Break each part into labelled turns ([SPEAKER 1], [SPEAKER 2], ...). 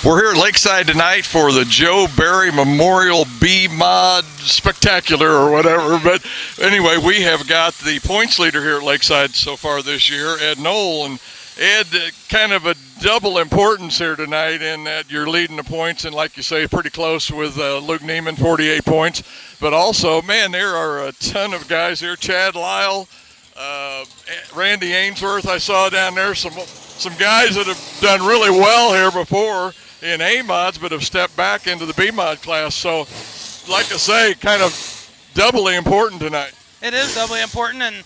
[SPEAKER 1] We're here at Lakeside tonight for the Joe Barry Memorial B-Mod Spectacular or whatever. But anyway, we have got the points leader here at Lakeside so far this year, Ed Knoll. And Ed, kind of a double importance here tonight in that you're leading the points and, like you say, pretty close with Luke Neiman, 48 points. But also, man, there are a ton of guys here. Chad Lyle, Randy Ainsworth I saw down there, some guys that have done really well here before in A-Mods but have stepped back into the B-Mod class. So, like I say, kind of doubly important tonight.
[SPEAKER 2] It is doubly important, and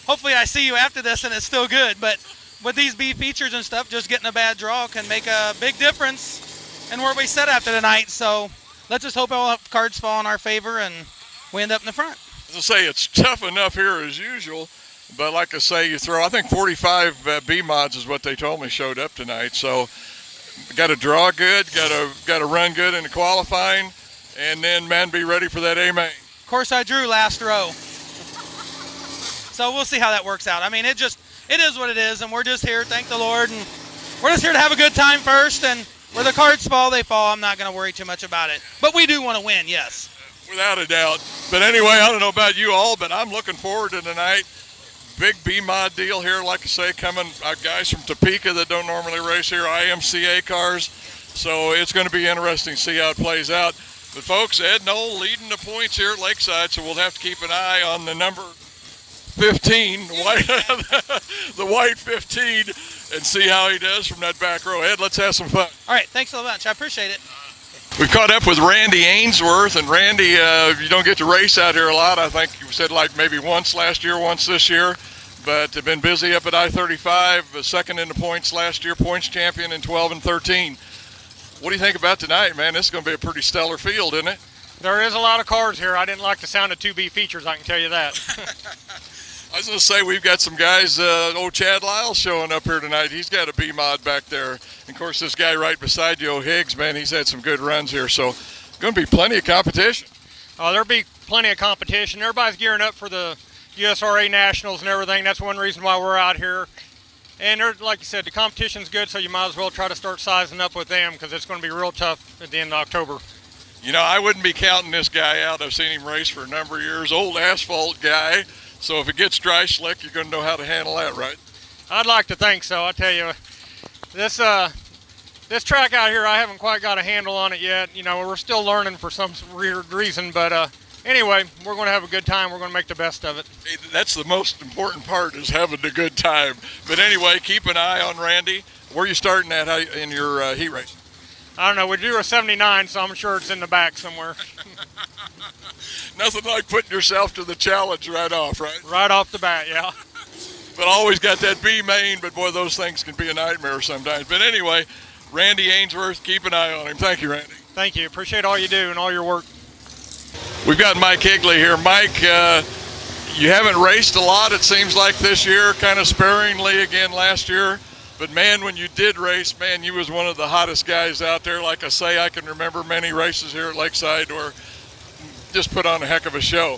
[SPEAKER 2] hopefully I see you after this and it's still good. But with these B features and stuff, just getting a bad draw can make a big difference in where we set after tonight. So let's just hope all cards fall in our favor and we end up in the front.
[SPEAKER 1] As I say, it's tough enough here as usual. But like I say, you throw, I think 45 B-Mods is what they told me showed up tonight. So got to draw good, got to run good in the qualifying, and then, man, be ready for that A-Main.
[SPEAKER 2] Of course, I drew last row. So we'll see how that works out. I mean, it is what it is, and we're just here, thank the Lord, and we're just here to have a good time first, and where the cards fall, they fall. I'm not going to worry too much about it. But we do want to win, yes.
[SPEAKER 1] Without a doubt. But anyway, I don't know about you all, but I'm looking forward to tonight. Big B-Mod deal here, like I say, coming guys from Topeka that don't normally race here, IMCA cars. So it's going to be interesting to see how it plays out. But folks, Ed Knoll leading the points here at Lakeside, so we'll have to keep an eye on the number 15, the white 15, and see how he does from that back row. Ed, let's have some fun.
[SPEAKER 2] All right, thanks so much. I appreciate it.
[SPEAKER 1] We've caught up with Randy Ainsworth, and Randy, you don't get to race out here a lot. I think you said like maybe once last year, once this year, but have been busy up at I-35, second in the points last year, points champion in 12 and 13. What do you think about tonight, man? This is going to be a pretty stellar field, isn't it?
[SPEAKER 3] There is a lot of cars here. I didn't like the sound of 2B features, I can tell you that.
[SPEAKER 1] I was going to say, we've got some guys, old Chad Lyle showing up here tonight. He's got a B-Mod back there. And of course, this guy right beside you, Higgs, man, he's had some good runs here. So going to be plenty of competition.
[SPEAKER 3] Oh, there'll be plenty of competition. Everybody's gearing up for the USRA Nationals and everything. That's one reason why we're out here. And like you said, the competition's good, so you might as well try to start sizing up with them because it's going to be real tough at the end of October.
[SPEAKER 1] You know, I wouldn't be counting this guy out. I've seen him race for a number of years. Old asphalt guy. So if it gets dry slick, you're going to know how to handle that, right?
[SPEAKER 3] I'd like to think so. I tell you, this track out here, I haven't quite got a handle on it yet. You know, we're still learning for some weird reason. But anyway, we're going to have a good time. We're going to make the best of it.
[SPEAKER 1] Hey, that's the most important part, is having a good time. But anyway, keep an eye on Randy. Where are you starting at in your heat race?
[SPEAKER 3] I don't know. We do a 79, so I'm sure it's in the back somewhere.
[SPEAKER 1] Nothing like putting yourself to the challenge right off, right?
[SPEAKER 3] Right off the bat, yeah.
[SPEAKER 1] But always got that B main, but boy, those things can be a nightmare sometimes. But anyway, Randy Ainsworth, keep an eye on him. Thank you, Randy.
[SPEAKER 3] Thank you. Appreciate all you do and all your work.
[SPEAKER 1] We've got Mike Higley here. Mike, you haven't raced a lot, it seems like, this year, kind of sparingly again last year. But, man, when you did race, man, you was one of the hottest guys out there. Like I say, I can remember many races here at Lakeside where just put on a heck of a show.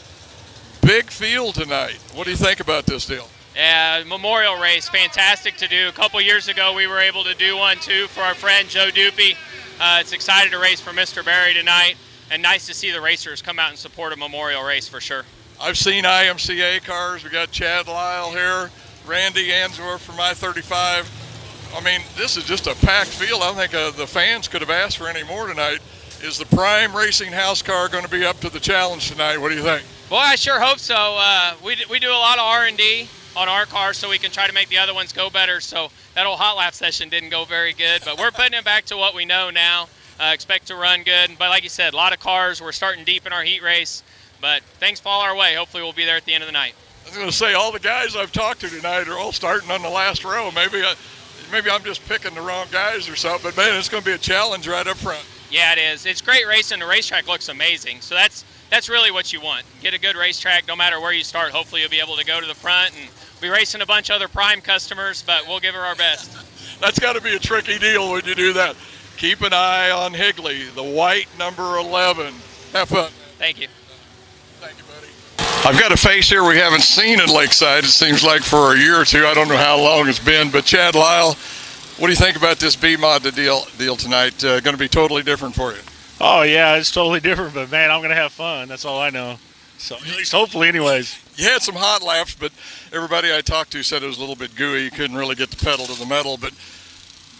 [SPEAKER 1] Big field tonight. What do you think about this deal?
[SPEAKER 4] Yeah, memorial race, fantastic to do. A couple years ago, we were able to do one, too, for our friend Joe Dupy. It's excited to race for Mr. Barry tonight, and nice to see the racers come out and support a memorial race for sure.
[SPEAKER 1] I've seen IMCA cars. We got Chad Lyle here, Randy Ainsworth from I-35. I mean, this is just a packed field. I don't think the fans could have asked for any more tonight. Is the Prime Racing House car going to be up to the challenge tonight? What do you think?
[SPEAKER 4] Well, I sure hope so. We do a lot of R&D on our cars so we can try to make the other ones go better. So that old hot lap session didn't go very good, but we're putting it back to what we know now. Expect to run good. But like you said, a lot of cars. We're starting deep in our heat race, but things fall our way. Hopefully we'll be there at the end of the night.
[SPEAKER 1] I was going to say, all the guys I've talked to tonight are all starting on the last row. Maybe I'm just picking the wrong guys or something, but man, it's going to be a challenge right up front.
[SPEAKER 4] Yeah, it is. It's great racing. The racetrack looks amazing. So that's really what you want. Get a good racetrack no matter where you start. Hopefully you'll be able to go to the front, and we're racing a bunch of other Prime customers, but we'll give it our best.
[SPEAKER 1] That's got to be a tricky deal when you do that. Keep an eye on Higley, the white number 11. Have fun.
[SPEAKER 4] Thank you.
[SPEAKER 1] Thank you, buddy. I've got a face here we haven't seen at Lakeside, it seems like, for a year or two. I don't know how long it's been, but Chad Lyle, What do you think about this B-Mod deal tonight? Going to be totally different for you.
[SPEAKER 5] Oh, yeah, it's totally different, but, man, I'm going to have fun. That's all I know. So, at least hopefully anyways.
[SPEAKER 1] You had some hot laps, but everybody I talked to said it was a little bit gooey. You couldn't really get the pedal to the metal. But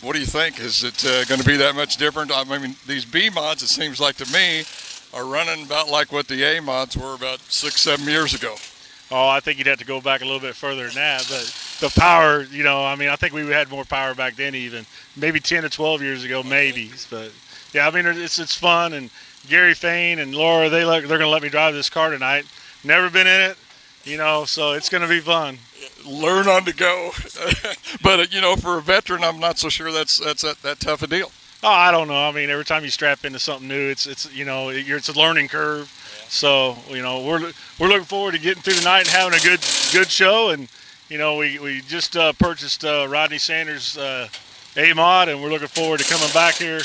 [SPEAKER 1] what do you think? Is it going to be that much different? I mean, these B-Mods, it seems like to me, are running about like what the A-Mods were about 6-7 years ago.
[SPEAKER 5] Oh, I think you'd have to go back a little bit further than that. But the power, I think we had more power back then even. Maybe 10 to 12 years ago, maybe. But, yeah, I mean, it's fun. And Gary Fain and Laura, they're going to let me drive this car tonight. Never been in it, so it's going to be fun.
[SPEAKER 1] Learn on the go. But, for a veteran, I'm not so sure that's that tough a deal.
[SPEAKER 5] Oh, I don't know. I mean, every time you strap into something new, it's a learning curve. So, we're looking forward to getting through the night and having a good show. And, we just purchased Rodney Sanders' A-Mod, and we're looking forward to coming back here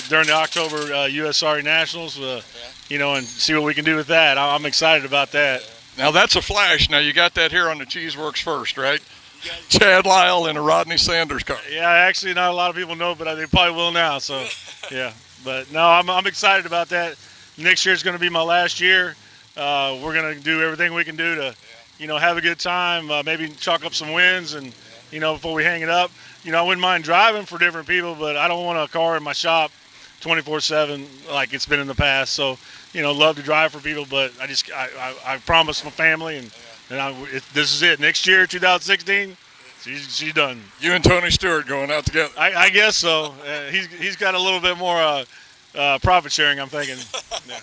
[SPEAKER 5] during the October USRA Nationals, and see what we can do with that. I'm excited about that.
[SPEAKER 1] Now, that's a flash. Now, you got that here on the Cheeseworks first, right? Chad Lyle in a Rodney Sanders car.
[SPEAKER 5] Yeah, actually, not a lot of people know, but they probably will now. So, yeah. But, no, I'm excited about that. Next year is going to be my last year. We're going to do everything we can do to, have a good time, maybe chalk up some wins and, before we hang it up. I wouldn't mind driving for different people, but I don't want a car in my shop 24/7 like it's been in the past. So, love to drive for people, but I promised my family, and this is it. Next year, 2016, she's done.
[SPEAKER 1] You and Tony Stewart going out together.
[SPEAKER 5] I guess so. He's got a little bit more profit sharing, I'm thinking. Yeah.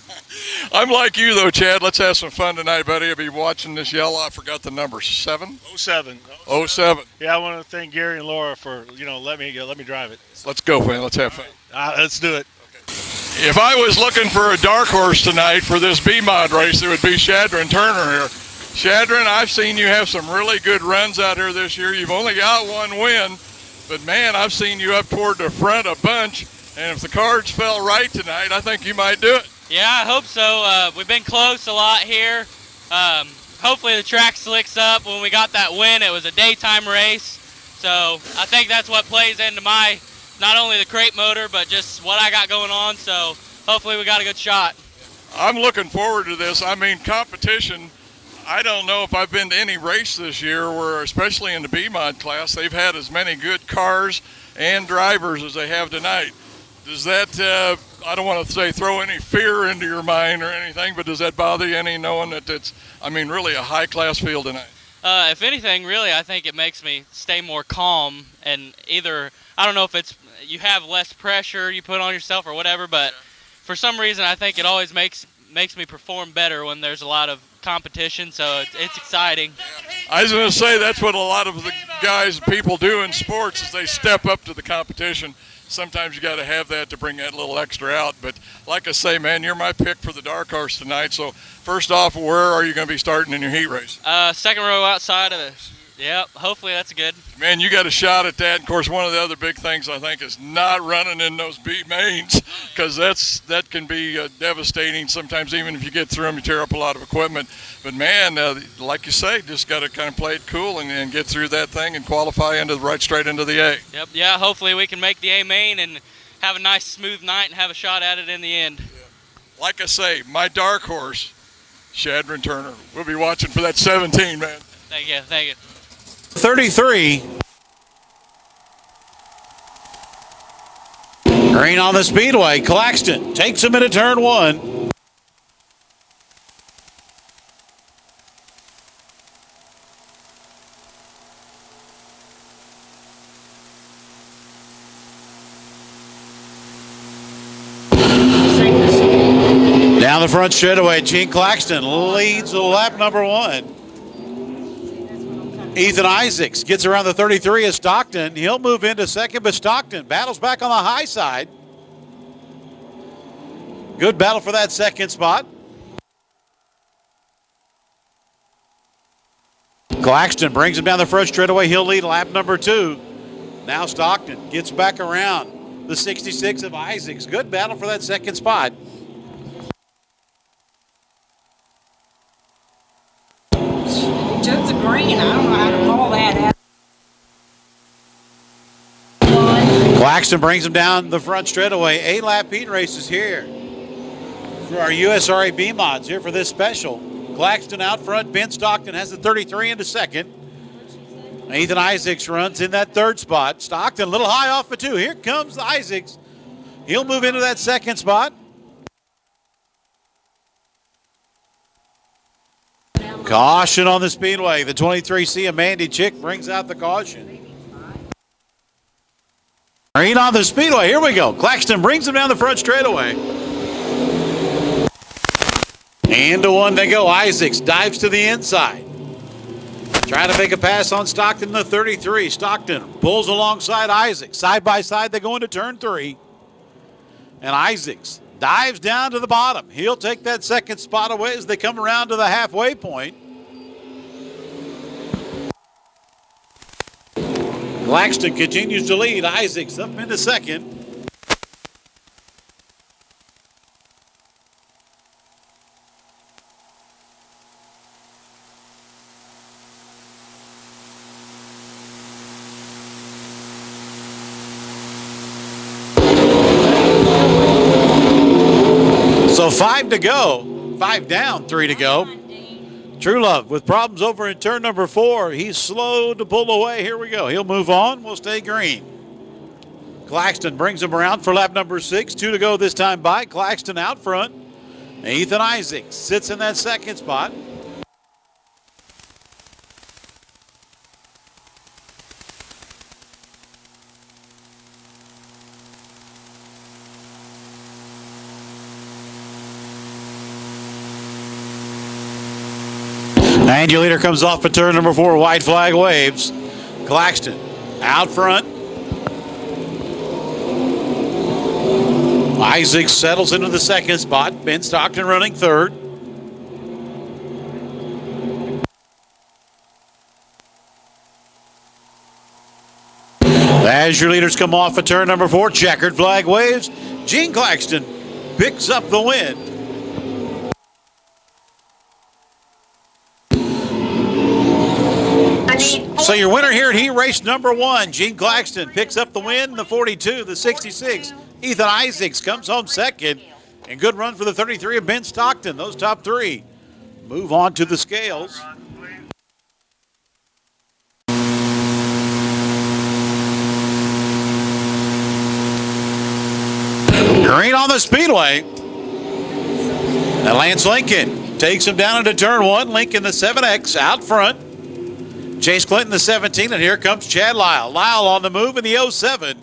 [SPEAKER 1] I'm like you, though, Chad. Let's have some fun tonight, buddy. I'll be watching this yellow. I forgot the number. 7?
[SPEAKER 5] 07.
[SPEAKER 1] 07.
[SPEAKER 5] Yeah, I want to thank Gary and Laura for, let me drive it.
[SPEAKER 1] Let's go, man. Let's have fun.
[SPEAKER 5] Let's do it.
[SPEAKER 1] If I was looking for a dark horse tonight for this B-Mod race, it would be Shadron Turner here. Shadron, I've seen you have some really good runs out here this year. You've only got one win, but, man, I've seen you up toward the front a bunch. And if the cards fell right tonight, I think you might do it.
[SPEAKER 6] Yeah, I hope so. We've been close a lot here. Hopefully the track slicks up. When we got that win, it was a daytime race. So I think that's what plays into my, not only the crate motor, but just what I got going on. So hopefully we got a good shot.
[SPEAKER 1] I'm looking forward to this. I mean, competition, I don't know if I've been to any race this year where, especially in the B-Mod class, they've had as many good cars and drivers as they have tonight. Does that, I don't want to say throw any fear into your mind or anything, but does that bother you any knowing that it's, really a high-class field tonight?
[SPEAKER 6] If anything, really, I think it makes me stay more calm. And either, I don't know if it's you have less pressure you put on yourself or whatever, but for some reason I think it always makes me perform better when there's a lot of competition, so it's exciting.
[SPEAKER 1] I was going to say that's what a lot of the guys, people do in sports is they step up to the competition. Sometimes you got to have that to bring that little extra out. But like I say, man, you're my pick for the dark horse tonight. So first off, where are you going to be starting in your heat race?
[SPEAKER 6] Second row outside of it. Yep, hopefully that's good.
[SPEAKER 1] Man, you got a shot at that. Of course, one of the other big things I think is not running in those B mains, because that can be devastating. Sometimes even if you get through them, you tear up a lot of equipment. But man, like you say, just got to kind of play it cool and get through that thing and qualify straight into the A.
[SPEAKER 6] Yep. Yeah. Hopefully we can make the A main and have a nice smooth night and have a shot at it in the end.
[SPEAKER 1] Yeah. Like I say, my dark horse, Shadron Turner. We'll be watching for that 17, man.
[SPEAKER 6] Thank you. Thank you.
[SPEAKER 7] 33. Green on the speedway. Claxton takes him into turn one. Down the front straightaway, Gene Claxton leads lap number one. Ethan Isaacs gets around the 33 of Stockton. He'll move into second, but Stockton battles back on the high side. Good battle for that second spot. Claxton brings him down the front straightaway. He'll lead lap number two. Now Stockton gets back around the 66 of Isaacs. Good battle for that second spot.
[SPEAKER 8] Just a green. I don't know how to call that.
[SPEAKER 7] Claxton brings him down the front straightaway. 8-lap heat races here for our USRA B mods here for this special. Claxton out front. Ben Stockton has the 33 into second. Ethan Isaacs runs in that third spot. Stockton a little high off the 2. Here comes Isaacs. He'll move into that second spot. Caution on the speedway. The 23C of Mandy Chick brings out the caution. Green on the speedway. Here we go. Claxton brings him down the front straightaway. And to 1 they go. Isaacs dives to the inside. Trying to make a pass on Stockton in the 33. Stockton pulls alongside Isaacs. Side by side they go into turn 3. And Isaacs dives down to the bottom. He'll take that second spot away as they come around to the halfway point. Claxton continues to lead. Isaacs up into second. So 5 to go. 5 down, 3 to go. True Love with problems over in turn number 4. He's slow to pull away. Here we go. He'll move on. We'll stay green. Claxton brings him around for lap number 6. 2 to go this time by. Claxton out front. Ethan Isaacs sits in that second spot. And your leader comes off at turn number 4. White flag waves. Claxton out front. Isaac settles into the second spot. Ben Stockton running third. As your leaders come off at turn number 4, checkered flag waves. Gene Claxton picks up the win. So your winner here at heat race number 1, Gene Claxton picks up the win. The 42, the 66, Ethan Isaacs comes home second. And good run for the 33 of Ben Stockton. Those top 3 move on to the scales. Green on the speedway. And Lance Lincoln takes him down into turn 1. Lincoln the 7X out front. Chase Clinton the 17, and here comes Chad Lyle. Lyle on the move in the 07.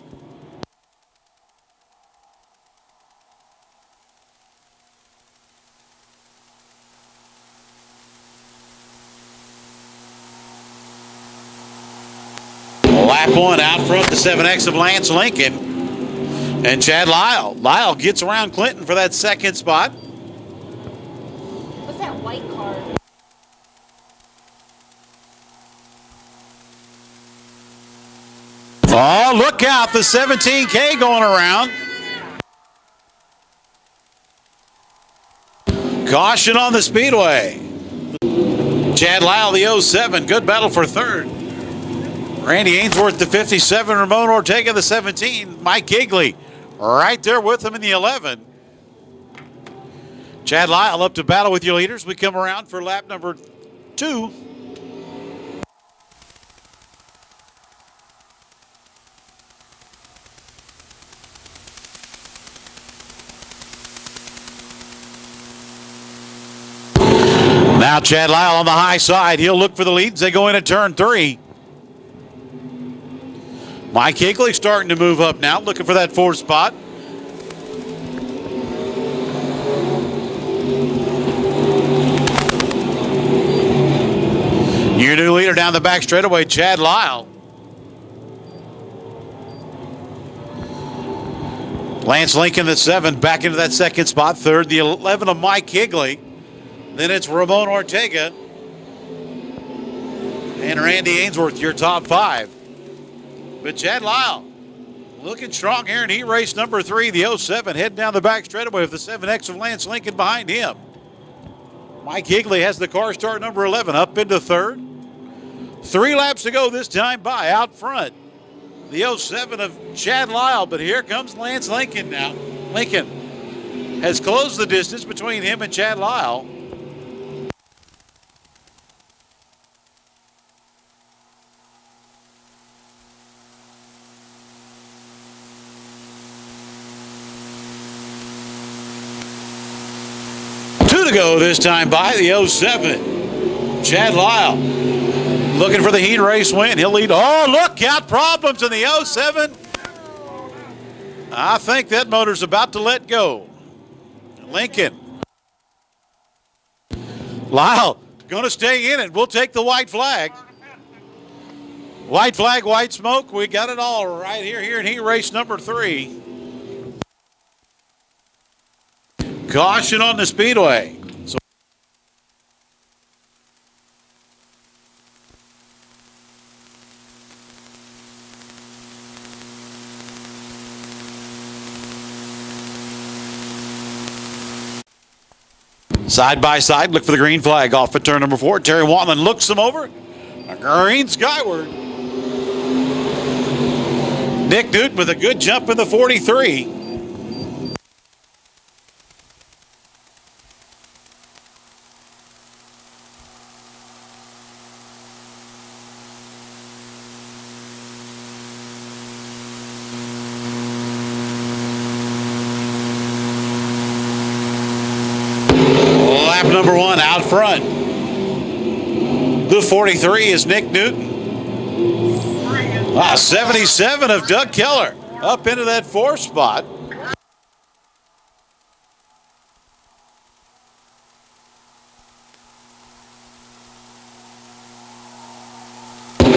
[SPEAKER 7] Lap 1 out front, the 7X of Lance Lincoln. And Lyle. Lyle gets around Clinton for that second spot.
[SPEAKER 8] What's that white card?
[SPEAKER 7] Oh, look out, the 17K going around. Caution on the speedway. Chad Lyle, the 07, good battle for third. Randy Ainsworth, the 57, Ramon Ortega, the 17, Mike Kigley right there with him in the 11. Chad Lyle up to battle with your leaders. We come around for lap number 2. Now Chad Lyle on the high side. He'll look for the lead as they go into turn 3. Mike Higley starting to move up now, looking for that 4th spot. Your new leader down the back straightaway, Chad Lyle. Lance Lincoln, the 7, back into that second spot. Third, the 11 of Mike Higley. Then it's Ramon Ortega and Randy Ainsworth, your top 5. But Chad Lyle looking strong here in heat race number 3, the 07, heading down the back straightaway with the 7X of Lance Lincoln behind him. Mike Higley has the car start number 11 up into third. 3 laps to go this time by out front. the 07 of Chad Lyle, but here comes Lance Lincoln now. Lincoln has closed the distance between him and Chad Lyle. Two to go this time by the 07. Chad Lyle looking for the heat race win. He'll lead. Oh, look out, problems in the 07. I think that motor's about to let go. Lincoln. Lyle going to stay in it. We'll take the white flag. White flag, white smoke. We got it all right here in heat race number 3. Caution on the speedway. So side by side, look for the green flag off at turn number 4. Terry Watman looks him over. A green skyward. Nick Newton with a good jump in the 43. Lap number 1 out front. The 43 is Nick Newton. 77 of Doug Keller up into that 4th spot.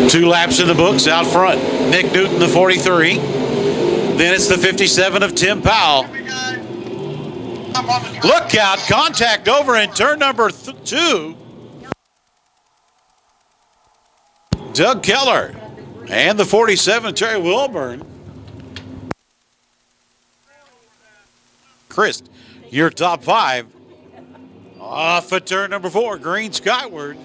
[SPEAKER 7] Two laps in the books out front. Nick Newton, the 43. Then it's the 57 of Tim Powell. Look out, contact over in turn number 2. Doug Keller and the 47, Terry Wilburn. Chris, your top 5. Off at turn number 4, green skyward.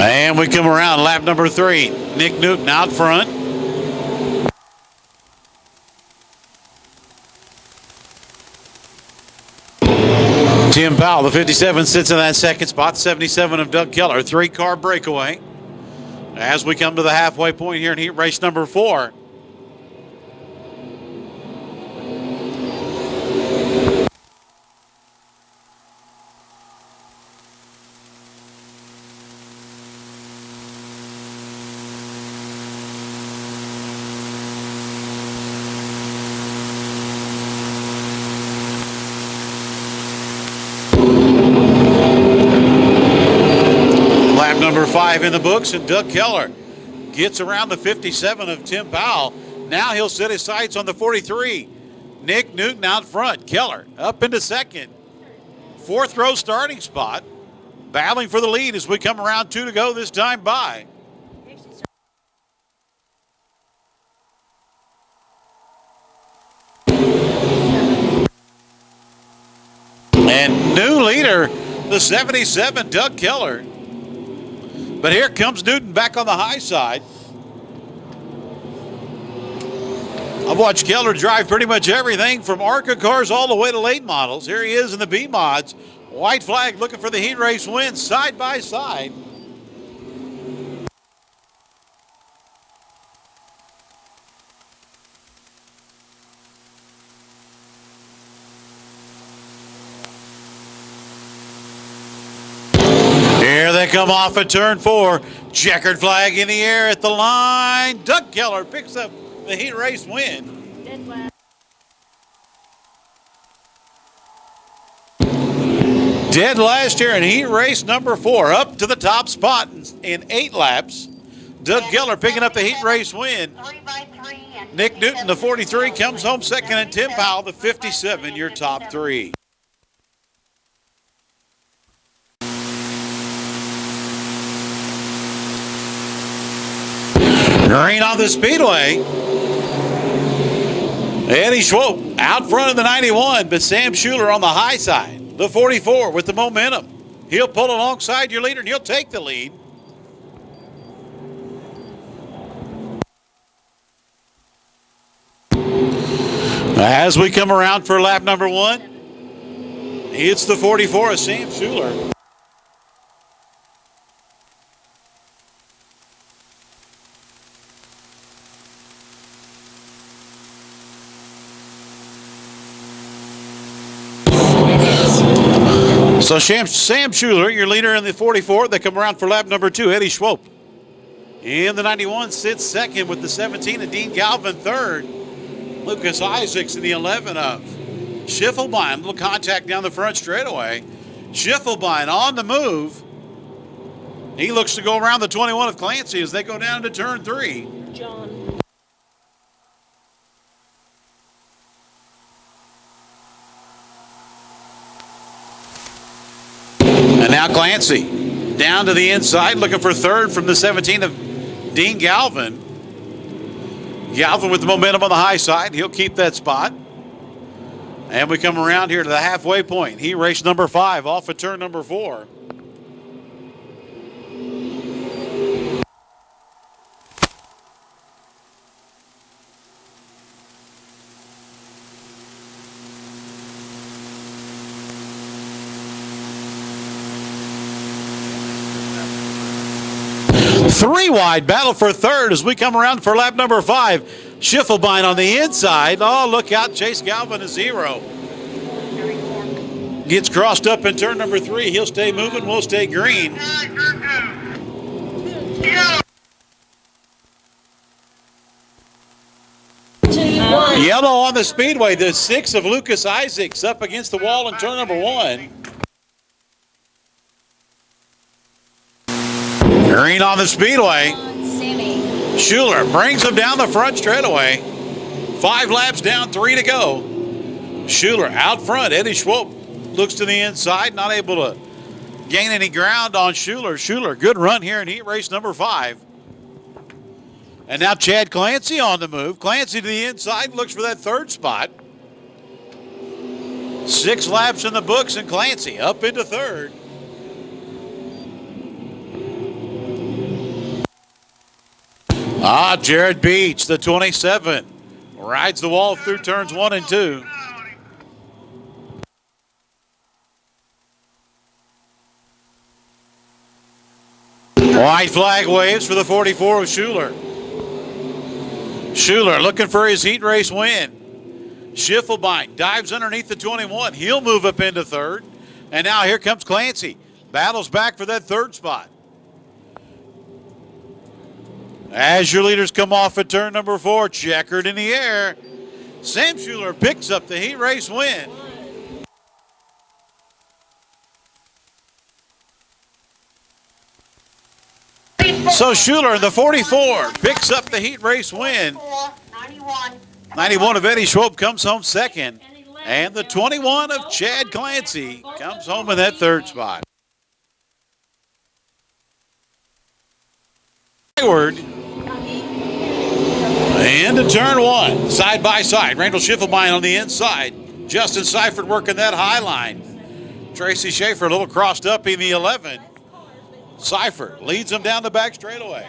[SPEAKER 7] And we come around lap number 3. Nick Newton out front. Tim Powell, the 57, sits in that 2nd spot. 77 of Doug Keller. 3-car breakaway. As we come to the halfway point here in heat race number 4. Number 5 in the books, and Doug Keller gets around the 57 of Tim Powell. Now he'll set his sights on the 43. Nick Newton out front. Keller up into 2nd. 4th row starting spot. Battling for the lead as we come around 2 to go this time by. And new leader, the 77, Doug Keller. But here comes Newton back on the high side. I've watched Keller drive pretty much everything from ARCA cars all the way to late models. Here he is in the B mods. White flag looking for the heat race win side by side. Here they come off at turn 4. Checkered flag in the air at the line. Doug Keller picks up the heat race win. Dead last here in heat race number 4. Up to the top spot in 8 laps. Doug Keller picking up the heat race win. Nick Newton, the 43, comes home second, and Tim Powell, the 57, your top 3. Green on the speedway. Eddie Schwab out front of the 91, but Sam Schuler on the high side. The 44 with the momentum. He'll pull alongside your leader, and he'll take the lead. As we come around for lap number 1, it's the 44 of Sam Schuler. So Sam Schuler, your leader in the 44. They come around for lap number 2. Eddie Schwab in the 91 sits second with the 17 of Dean Galvin third. Lucas Isaacs in the 11 of Schiffelbein. A little contact down the front straightaway. Schiffelbein on the move. He looks to go around the 21 of Clancy as they go down to turn 3.
[SPEAKER 8] John.
[SPEAKER 7] And now Clancy down to the inside, looking for third from the 17 of Dean Galvin. Galvin with the momentum on the high side. He'll keep that spot. And we come around here to the halfway point. He raced number 5 off of turn number 4. Three wide battle for third as we come around for lap number 5. Schiffelbein on the inside. Oh, look out. Chase Galvin is 0. Gets crossed up in turn number 3. He'll stay moving. We'll stay green. Yellow on the speedway. The 6 of Lucas Isaacs up against the wall in turn number 1. Green on the speedway. Schuler brings him down the front straightaway. 5 laps down, 3 to go. Schuler out front. Eddie Schwab looks to the inside, not able to gain any ground on Schuler. Schuler, good run here in heat race number 5. And now Chad Clancy on the move. Clancy to the inside, looks for that third spot. 6 laps in the books, and Clancy up into third. Jared Beach, the 27, rides the wall through turns 1 and 2. White flag waves for the 44 of Schuler. Schuler looking for his heat race win. Schiffelbein dives underneath the 21. He'll move up into third. And now here comes Clancy. Battles back for that third spot. As your leaders come off at turn number 4, checkered in the air. Sam Schuler picks up the heat race win. So Schuler in the 44 picks up the heat race win. 91 of Eddie Schwab comes home second. And the 21 of Chad Clancy comes home in that third spot. Forward. Into turn 1, side by side. Randall Schiffelbein on the inside. Justin Seifert working that high line. Tracy Schaefer a little crossed up in the 11. Seifert leads him down the back straightaway.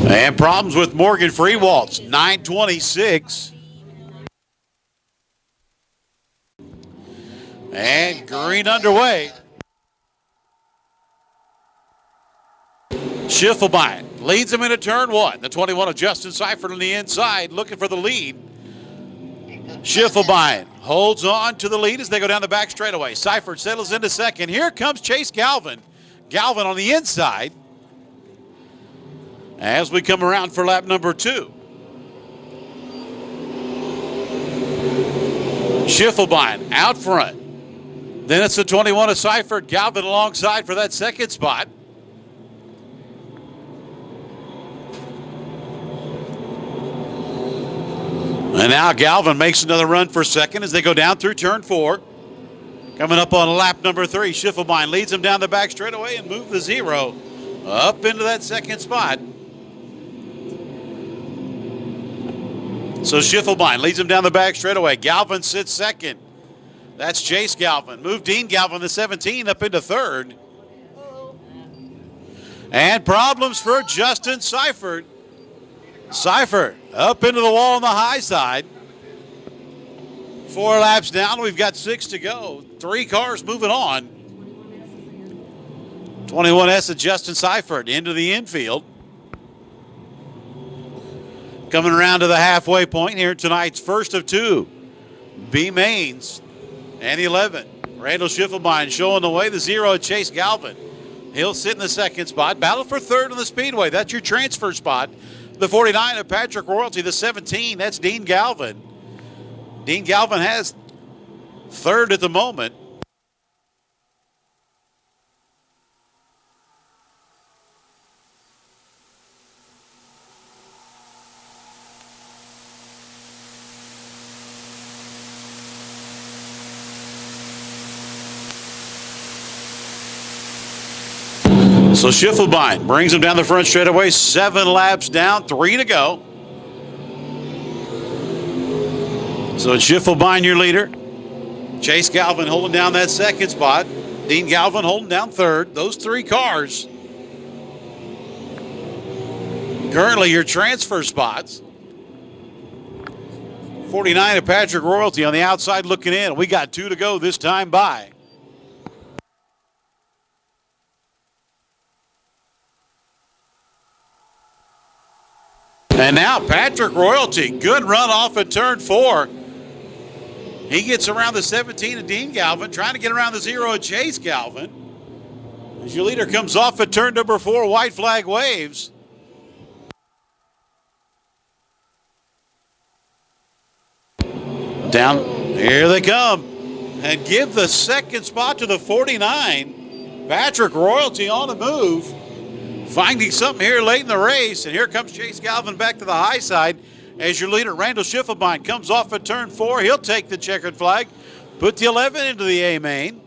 [SPEAKER 7] And problems with Morgan Freewaltz, 926. And green underway. Schiffelbein leads him into turn 1. The 21 of Justin Seifert on the inside looking for the lead. Schiffelbein holds on to the lead as they go down the back straightaway. Seifert settles into second. Here comes Chase Galvin. Galvin on the inside as we come around for lap number 2. Schiffelbein out front. Then it's the 21 of Seifert. Galvin alongside for that second spot. And now Galvin makes another run for second as they go down through turn 4. Coming up on lap number 3, Schiffelbein leads him down the back straightaway and move the 0 up into that second spot. So Schiffelbein leads him down the back straightaway. Galvin sits second. That's Chase Galvin. Move Dean Galvin, the 17, up into third. And problems for Justin Seifert. Seifert up into the wall on the high side. 4 laps down. We've got 6 to go. 3 cars moving on. 21S of Justin Seifert into the infield. Coming around to the halfway point here tonight's first of 2. B Mains and 11. Randall Schiffelbein showing the way. The 0 Chase Galvin. He'll sit in the second spot. Battle for third on the speedway. That's your transfer spot. The 49 of Patrick Royalty. The 17, that's Dean Galvin. Dean Galvin has third at the moment. So Schiffelbein brings him down the front straightaway. 7 laps down, 3 to go. So it's Schiffelbein, your leader. Chase Galvin holding down that second spot. Dean Galvin holding down third. Those 3 cars currently your transfer spots. 49 of Patrick Royalty on the outside looking in. We got 2 to go this time by. And now Patrick Royalty, good run off at turn 4. He gets around the 17 of Dean Galvin, trying to get around the 0 of Chase Galvin. As your leader comes off at turn number 4, white flag waves. Down, here they come. And give the second spot to the 49. Patrick Royalty on the move. Finding something here late in the race, and here comes Chase Galvin back to the high side as your leader, Randall Schiffelbein, comes off at turn 4. He'll take the checkered flag, put the 11 into the A main.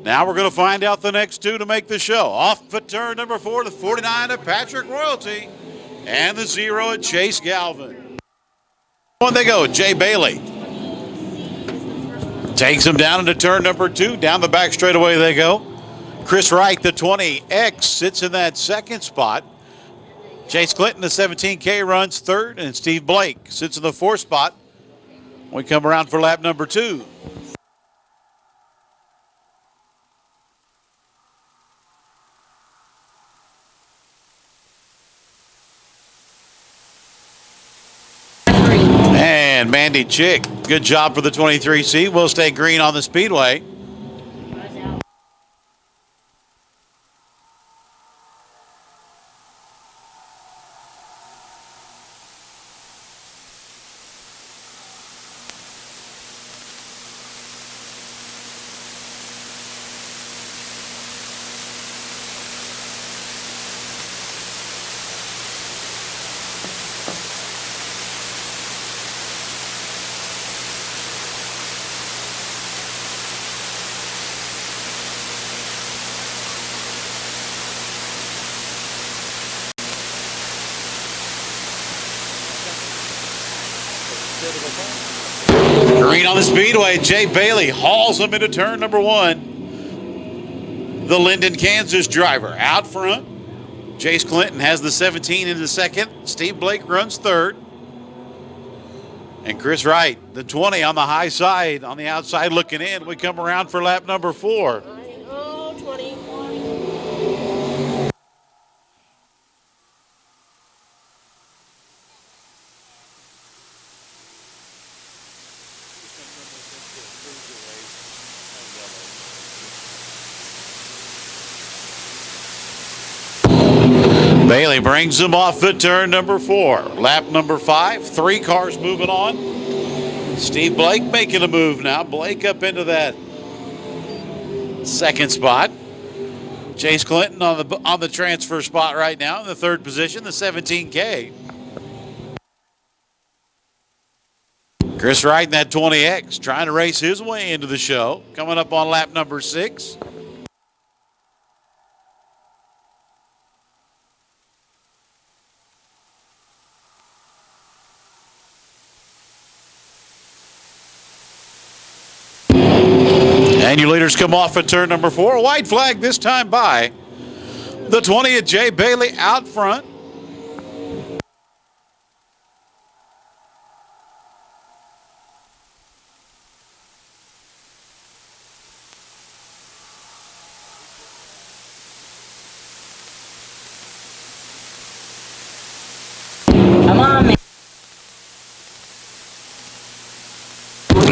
[SPEAKER 7] Now we're going to find out the next 2 to make the show. Off at turn number 4, the 49 of Patrick Royalty, and the 0 at Chase Galvin. On they go, Jay Bailey. Takes him down into turn number 2. Down the back straightaway they go. Chris Wright, the 20X, sits in that second spot. Chase Clinton, the 17K, runs third, and Steve Blake sits in the 4th spot. We come around for lap number 2. And Mandy Chick, good job for the 23C. Will stay green on the speedway. Green on the speedway. Jay Bailey hauls him into turn number 1. The Linden, Kansas driver out front. Chase Clinton has the 17 into second. Steve Blake runs third. And Chris Wright, the 20 on the high side, on the outside looking in. We come around for lap number 4.
[SPEAKER 8] Oh, 20.
[SPEAKER 7] Bailey brings them off at turn number 4. Lap number 5. 3 cars moving on. Steve Blake making a move now. Blake up into that second spot. Chase Clinton on the transfer spot right now in the 3rd position, the 17K. Chris Wright in that 20X trying to race his way into the show. Coming up on lap number 6. And your leaders come off at turn number 4. White flag this time by the 20 of Jay Bailey out front.
[SPEAKER 9] Come on, man.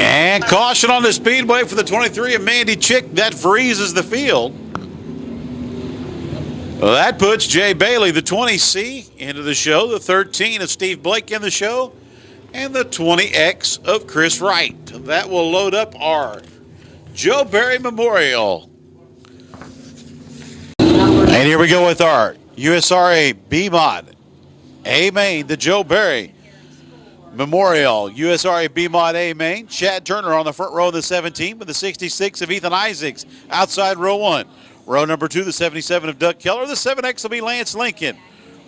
[SPEAKER 7] And caution on the speedway for the 23 of Mandy Chick. That freezes the field. Well, that puts Jay Bailey, the 20C, into the show. The 13 of Steve Blake in the show. And the 20X of Chris Wright. That will load up our Joe Barry Memorial. And here we go with our USRA B-Mod A main, the Joe Barry Memorial USRA B-Mod A main. Chad Turner on the front row of the 17 with the 66 of Ethan Isaacs outside row 1. Row number 2, the 77 of Doug Keller. The 7X will be Lance Lincoln.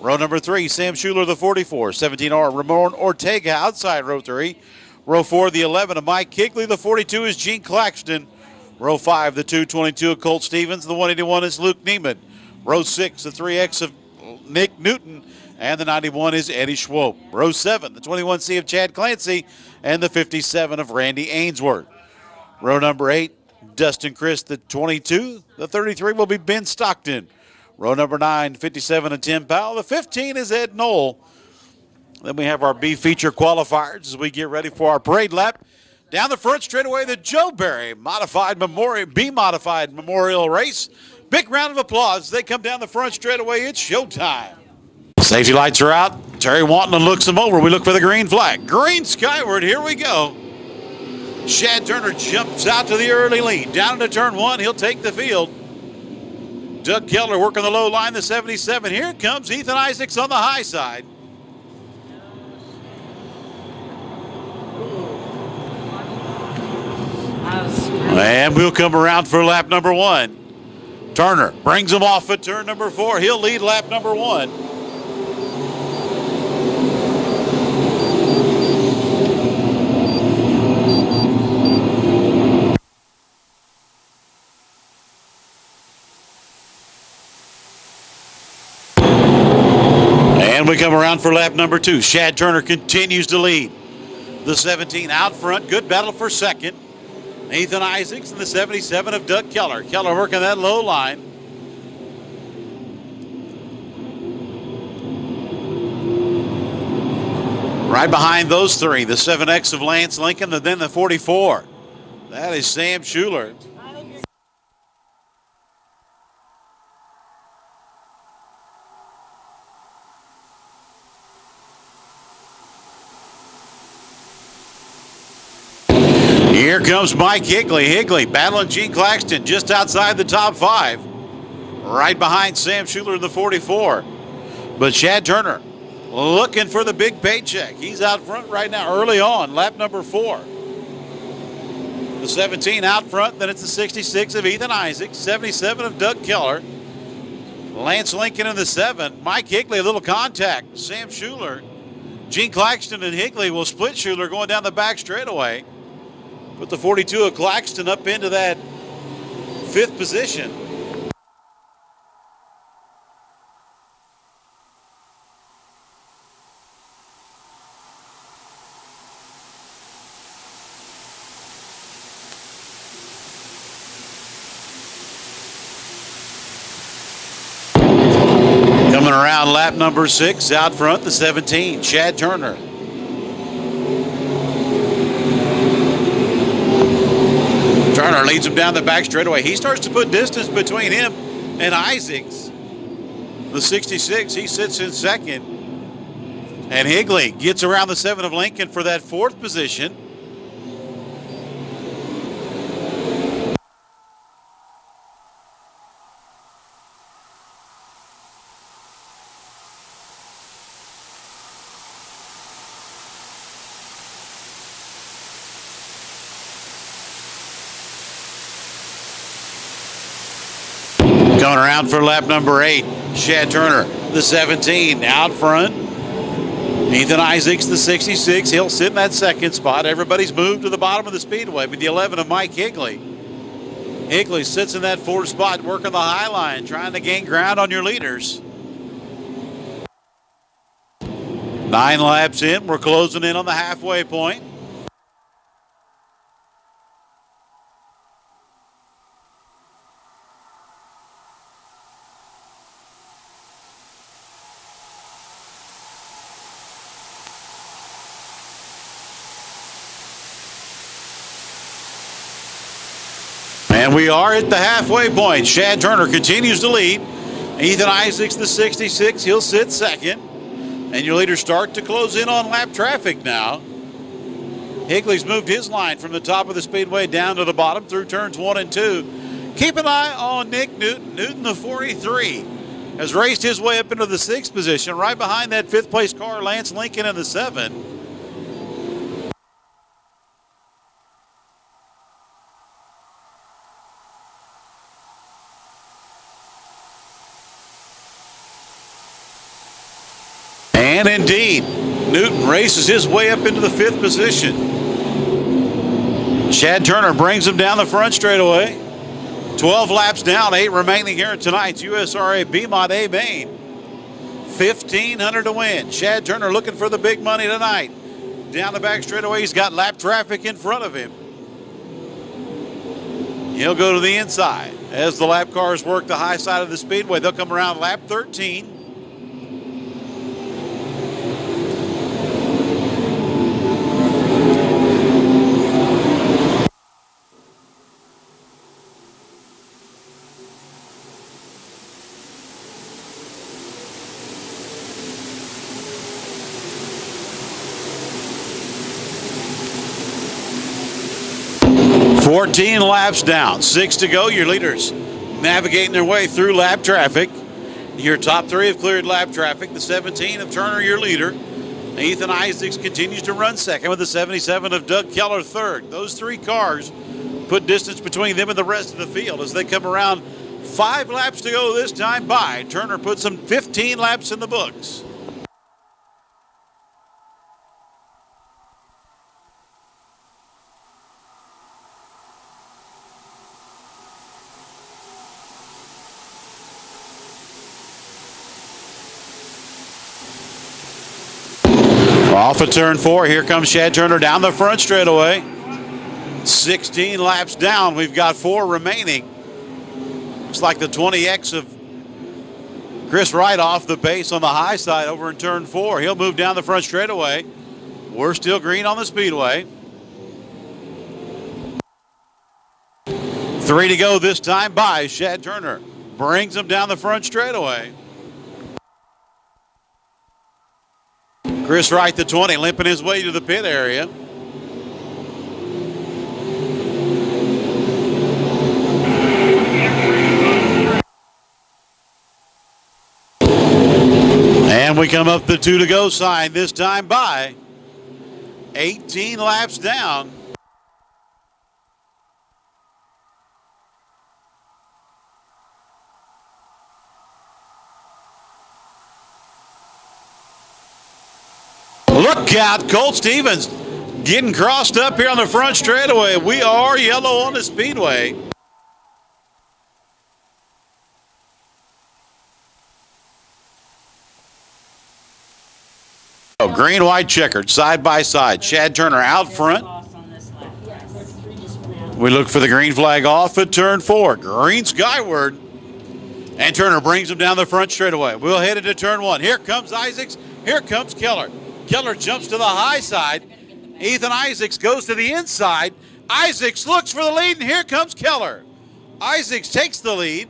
[SPEAKER 7] Row number 3, Sam Schuler, the 44. 17R, Ramon Ortega outside row 3. Row 4, the 11 of Mike Kigley. The 42 is Gene Claxton. Row 5, the 222 of Colt Stevens. The 181 is Luke Neiman. Row 6, the 3X of Nick Newton. And the 91 is Eddie Schwab. Row 7, the 21C of Chad Clancy. And the 57 of Randy Ainsworth. Row number 8, Dustin Chris, the 22. The 33 will be Ben Stockton. Row number 9, 57 of Tim Powell. The 15 is Ed Knoll. Then we have our B feature qualifiers as we get ready for our parade lap. Down the front straightaway, the Joe Barry B-Modified Memorial Race. Big round of applause. They come down the front straightaway. It's showtime. Safety lights are out. Terry Wanton looks them over. We look for the green flag. Green skyward. Here we go. Shad Turner jumps out to the early lead. Down into turn 1. He'll take the field. Doug Keller working the low line, the 77. Here comes Ethan Isaacs on the high side. And we'll come around for lap number 1. Turner brings him off at turn number 4. He'll lead lap number 1. And we come around for lap number 2. Shad Turner continues to lead. The 17 out front. Good battle for second. Ethan Isaacs and the 77 of Doug Keller. Keller working that low line. Right behind those 3, the 7X of Lance Lincoln, and then the 44. That is Sam Schuler. Here comes Mike Higley. Higley battling Gene Claxton just outside the top 5. Right behind Sam Schuler in the 44. But Shad Turner looking for the big paycheck. He's out front right now early on, lap number 4. The 17 out front, then it's the 66 of Ethan Isaacs, 77 of Doug Keller. Lance Lincoln in the 7. Mike Higley, a little contact. Sam Schuler. Gene Claxton and Higley will split Schuler going down the back straightaway. Put the 42 of Claxton up into that 5th position. Coming around lap number 6, out front, the 17, Shad Turner. Turner leads him down the back straightaway. He starts to put distance between him and Isaacs. the 66. He sits in second. And Higley gets around the 7 of Lincoln for that 4th position. Going around for lap number 8, Shad Turner, the 17, out front. Ethan Isaacs, the 66. He'll sit in that 2nd spot. Everybody's moved to the bottom of the speedway with the 11 of Mike Higley. Higley sits in that 4th spot, working the high line, trying to gain ground on your leaders. 9 laps in. We're closing in on the halfway point. And we are at the halfway point. Shad Turner continues to lead. Ethan Isaacs, the 66, he'll sit 2nd. And your leaders start to close in on lap traffic now. Higley's moved his line from the top of the speedway down to the bottom through turns 1 and 2. Keep an eye on Nick Newton. Newton, the 43, has raced his way up into the 6th position, right behind that 5th place car, Lance Lincoln, in the 7. And indeed, Newton races his way up into the 5th position. Shad Turner brings him down the front straightaway. 12 laps down, 8 remaining here in tonight's USRA BMOD A main. 1,500 to win. Shad Turner looking for the big money tonight. Down the back straightaway, he's got lap traffic in front of him. He'll go to the inside. As the lap cars work the high side of the speedway, they'll come around lap 13. 14 laps down, 6 to go. Your leaders navigating their way through lap traffic. Your top 3 have cleared lap traffic. The 17 of Turner, your leader. Ethan Isaacs continues to run 2nd with the 77 of Doug Keller 3rd. Those 3 cars put distance between them and the rest of the field as they come around. 5 laps to go this time by. Turner puts some 15 laps in the books. Off of turn 4, here comes Shad Turner down the front straightaway. 16 laps down, we've got 4 remaining. Looks like the 20X of Chris Wright off the pace on the high side over in turn 4. He'll move down the front straightaway. We're still green on the speedway. 3 to go this time by. Shad Turner brings him down the front straightaway. Chris Wright, the 20, limping his way to the pit area. And we come up the 2 to go sign this time by. 18 laps down. Look out, Colt Stevens getting crossed up here on the front straightaway. We are yellow on the speedway. Oh, green, white, checkered, side by side. Shad Turner out front. We look for the green flag off at turn 4. Green skyward. And Turner brings him down the front straightaway. We'll head into turn 1. Here comes Isaacs. Here comes Keller. Keller jumps to the high side. Ethan Isaacs goes to the inside. Isaacs looks for the lead, and here comes Keller. Isaacs takes the lead.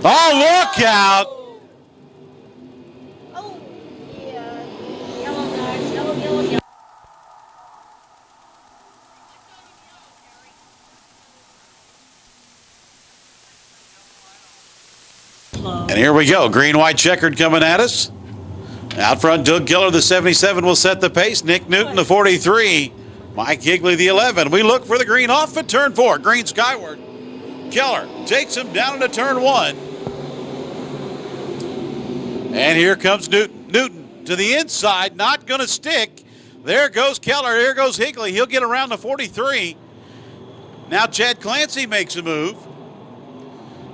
[SPEAKER 7] Oh, look out.
[SPEAKER 8] Oh, yeah.
[SPEAKER 9] Yellow, guys. Yellow, yellow, yellow.
[SPEAKER 7] And here we go. Green, white checkered coming at us. Out front, Doug Keller, the 77, will set the pace. Nick Newton, the 43. Mike Higley, the 11. We look for the green off at turn 4. Green skyward. Keller takes him down into turn 1. And here comes Newton. Newton to the inside, not going to stick. There goes Keller. Here goes Higley. He'll get around the 43. Now Chad Clancy makes a move.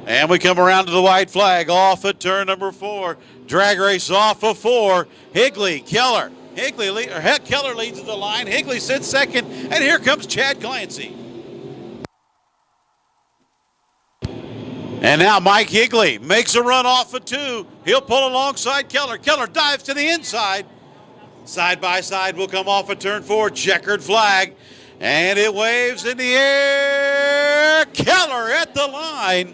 [SPEAKER 7] And we come around to the white flag off at turn number 4. Drag race off of 4. Higley, Keller. Keller leads the line. Higley sits second. And here comes Chad Clancy. And now Mike Higley makes a run off of 2. He'll pull alongside Keller. Keller dives to the inside. Side by side will come off of turn 4. Checkered flag. And it waves in the air. Keller at the line.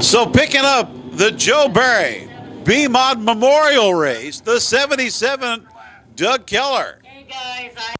[SPEAKER 7] So picking up the Joe Barry B-Mod Memorial Race, the 77, Doug Keller.
[SPEAKER 9] Hey, guys.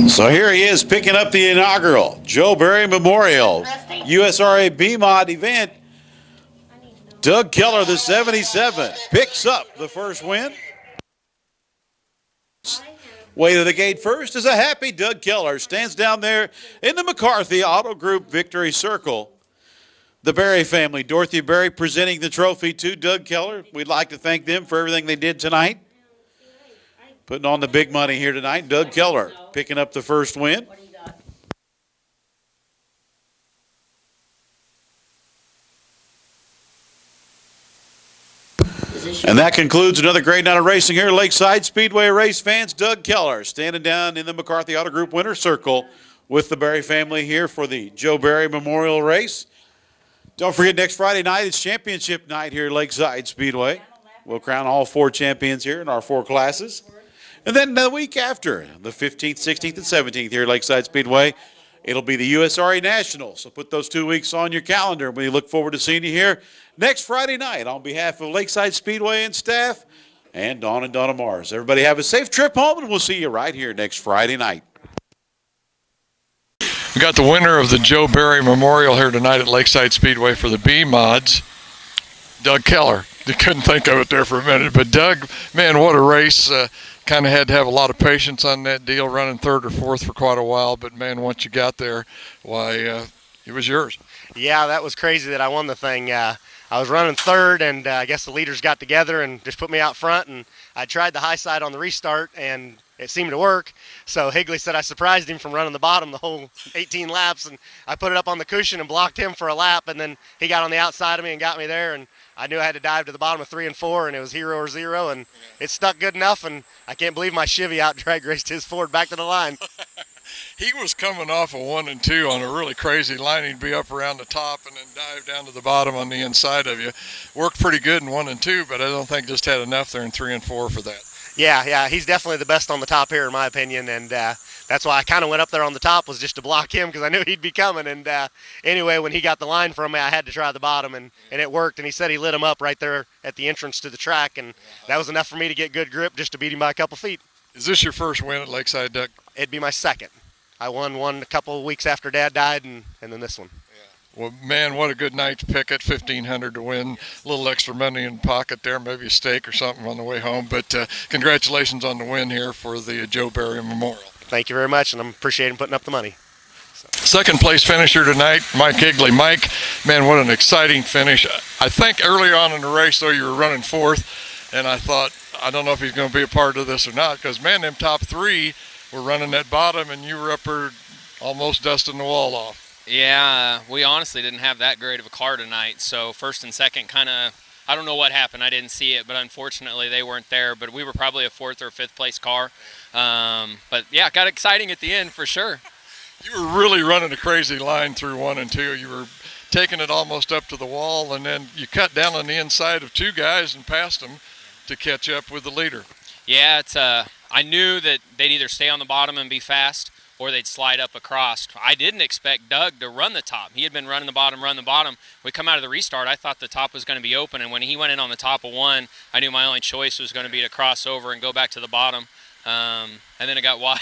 [SPEAKER 7] So here he is picking up the inaugural Joe Barry Memorial USRA B-Mod event. Doug Keller, the 77, picks up the first win. Way to the gate first is a happy Doug Keller. Stands down there in the McCarthy Auto Group Victory Circle. The Barry family, Dorothy Barry, presenting the trophy to Doug Keller. We'd like to thank them for everything they did tonight. Putting on the big money here tonight, Doug Keller picking up the first win. And that concludes another great night of racing here at Lakeside Speedway. Race fans, Doug Keller standing down in the McCarthy Auto Group winner's circle with the Barry family here for the Joe Barry Memorial Race. Don't forget, next Friday night is championship night here at Lakeside Speedway. We'll crown all 4 champions here in our 4 classes. And then the week after, the 15th, 16th, and 17th here at Lakeside Speedway, it'll be the USRA National. So put those 2 weeks on your calendar. We look forward to seeing you here next Friday night on behalf of Lakeside Speedway and staff and Dawn and Donna Mars. Everybody have a safe trip home, and we'll see you right here next Friday night.
[SPEAKER 1] We got the winner of the Joe Barry Memorial here tonight at Lakeside Speedway for the B-Mods, Doug Keller. You couldn't think of it there for a minute, but Doug, man, what a race. Kind of had to have a lot of patience on that deal, running 3rd or 4th for quite a while, but man, once you got there, why, it was yours.
[SPEAKER 10] Yeah, that was crazy that I won the thing. I was running 3rd, and I guess the leaders got together and just put me out front, and I tried the high side on the restart, and it seemed to work. So Higley said I surprised him from running the bottom the whole 18 laps, and I put it up on the cushion and blocked him for a lap, and then he got on the outside of me and got me there, and I knew I had to dive to the bottom of 3 and 4, and it was 0 or 0, and it stuck good enough, and I can't believe my Chevy out drag raced his Ford back to the line.
[SPEAKER 1] He was coming off a 1 and 2 on a really crazy line. He'd be up around the top and then dive down to the bottom on the inside of you. Worked pretty good in 1 and 2, but I don't think just had enough there in 3 and 4 for that.
[SPEAKER 10] Yeah, he's definitely the best on the top here in my opinion, and that's why I kind of went up there on the top, was just to block him because I knew he'd be coming. And anyway, when he got the line from me, I had to try the bottom, and it worked. And he said he lit him up right there at the entrance to the track, and that was enough for me to get good grip just to beat him by a couple feet.
[SPEAKER 1] Is this your first win at Lakeside, Doug?
[SPEAKER 10] It'd be my second. I won one a couple of weeks after Dad died, and then this one.
[SPEAKER 1] Well, man, what a good night to pick at $1,500 to win. A little extra money in pocket there, maybe a steak or something on the way home. But congratulations on the win here for the Joe Barry Memorial.
[SPEAKER 10] Thank you very much, and I'm appreciating putting up the money.
[SPEAKER 1] Second place finisher tonight, Mike Higley. Mike, man, what an exciting finish. I think early on in the race, though, you were running 4th, and I thought, I don't know if he's going to be a part of this or not, because, man, them top 3 were running at bottom, and you were up there almost dusting the wall off.
[SPEAKER 4] Yeah, we honestly didn't have that great of a car tonight. So first and second kind of, I don't know what happened. I didn't see it, but unfortunately they weren't there. But we were probably a 4th or 5th place car. But yeah, it got exciting at the end for sure.
[SPEAKER 1] You were really running a crazy line through 1 and 2. You were taking it almost up to the wall, and then you cut down on the inside of 2 guys and passed them to catch up with the leader.
[SPEAKER 4] Yeah, it's I knew that they'd either stay on the bottom and be fast, or they'd slide up across. I didn't expect Doug to run the top. He had been running the bottom. We come out of the restart, I thought the top was going to be open, and when he went in on the top of 1, I knew my only choice was going to be to cross over and go back to the bottom. And then it got wild.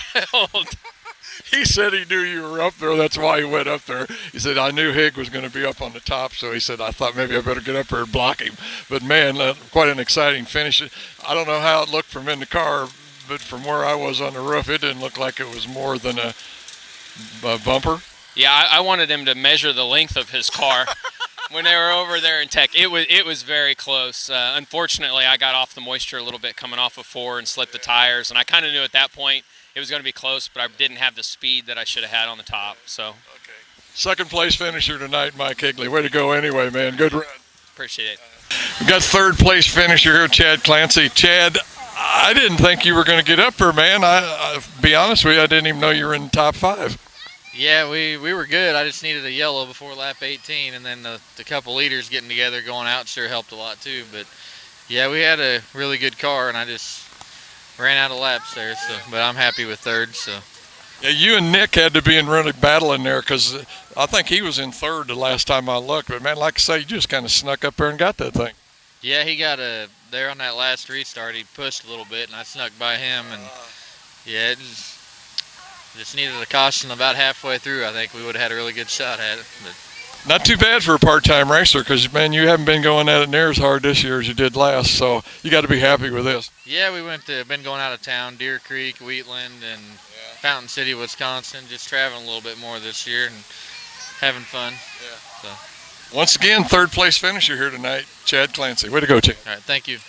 [SPEAKER 1] He said he knew you were up there. That's why he went up there. He said, I knew Hig was going to be up on the top, so he said, I thought maybe I better get up there and block him. But, man, quite an exciting finish. I don't know how it looked from in the car, but from where I was on the roof, it didn't look like it was more than a bumper.
[SPEAKER 4] Yeah, I wanted him to measure the length of his car when they were over there in Tech. It was very close. Unfortunately, I got off the moisture a little bit coming off of 4 and slipped the tires, and I kind of knew at that point it was going to be close, but I didn't have the speed that I should have had on the top. So,
[SPEAKER 1] Second place finisher tonight, Mike Higley. Way to go anyway, man. Good run.
[SPEAKER 4] appreciate it.
[SPEAKER 1] We've got third place finisher here, Chad Clancy. Chad, I didn't think you were going to get up there, man. I be honest with you, I didn't even know you were in the top 5.
[SPEAKER 11] Yeah, we were good. I just needed a yellow before lap 18, and then the couple leaders getting together going out sure helped a lot too. But yeah, we had a really good car, and I just ran out of laps there. So, but I'm happy with third. So.
[SPEAKER 1] Yeah, you and Nick had to be in really battle in there because I think he was in third the last time I looked. But man, like I say, you just kind of snuck up there and got that thing.
[SPEAKER 11] Yeah, he got there on that last restart. He pushed a little bit, and I snuck by him, and yeah, it just needed a caution about halfway through. I think we would have had a really good shot at it. But.
[SPEAKER 1] Not too bad for a part-time racer because, man, you haven't been going at it near as hard this year as you did last, so you got to be happy with this.
[SPEAKER 11] Yeah, we been going out of town, Deer Creek, Wheatland, and Fountain City, Wisconsin, just traveling a little bit more this year and having fun. Yeah. So.
[SPEAKER 1] Once again, third place finisher here tonight, Chad Clancy. Way to go, Chad.
[SPEAKER 11] All right, thank you.